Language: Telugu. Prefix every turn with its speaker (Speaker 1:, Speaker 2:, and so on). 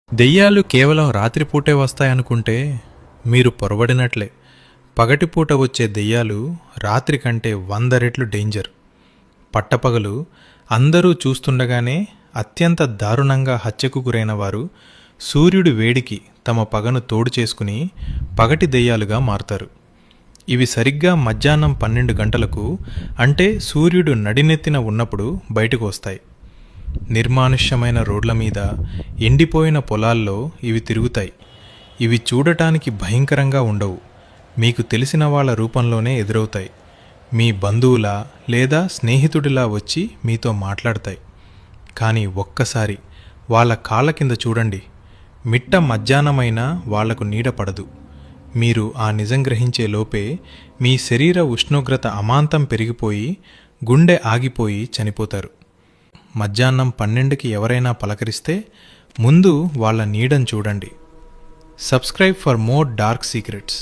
Speaker 1: దెయ్యాలు కేవలం రాత్రిపూటే వస్తాయనుకుంటే మీరు పొరబడినట్లే. పగటిపూట వచ్చే దెయ్యాలు రాత్రి కంటే 100 రెట్లు డేంజర్. పట్టపగలు అందరూ చూస్తుండగానే అత్యంత దారుణంగా హత్యకు గురైన వారు సూర్యుడి వేడికి తమ పగను తోడు చేసుకుని పగటి దెయ్యాలుగా మారుతారు. ఇవి సరిగ్గా మధ్యాహ్నం 12 గంటలకు, అంటే సూర్యుడు నడినెత్తిన ఉన్నప్పుడు బయటకు వస్తాయి. నిర్మానుష్యమైన రోడ్ల మీద, ఎండిపోయిన పొలాల్లో ఇవి తిరుగుతాయి. ఇవి చూడటానికి భయంకరంగా ఉండవు. మీకు తెలిసిన వాళ్ళ రూపంలోనే ఎదురవుతాయి. మీ బంధువులా లేదా స్నేహితుడిలా వచ్చి మీతో మాట్లాడతాయి. కానీ ఒక్కసారి వాళ్ళ కాళ్ళ కింద చూడండి, మిట్ట మధ్యాహ్నమైనా వాళ్లకు నీడ పడదు. మీరు ఆ నిజం గ్రహించే లోపే మీ శరీర ఉష్ణోగ్రత అమాంతం పెరిగిపోయి గుండె ఆగిపోయి చనిపోతారు. మధ్యాహ్నం 12కి ఎవరైనా పలకరిస్తే ముందు వాళ్ళ నీడను చూడండి. Subscribe for more dark secrets.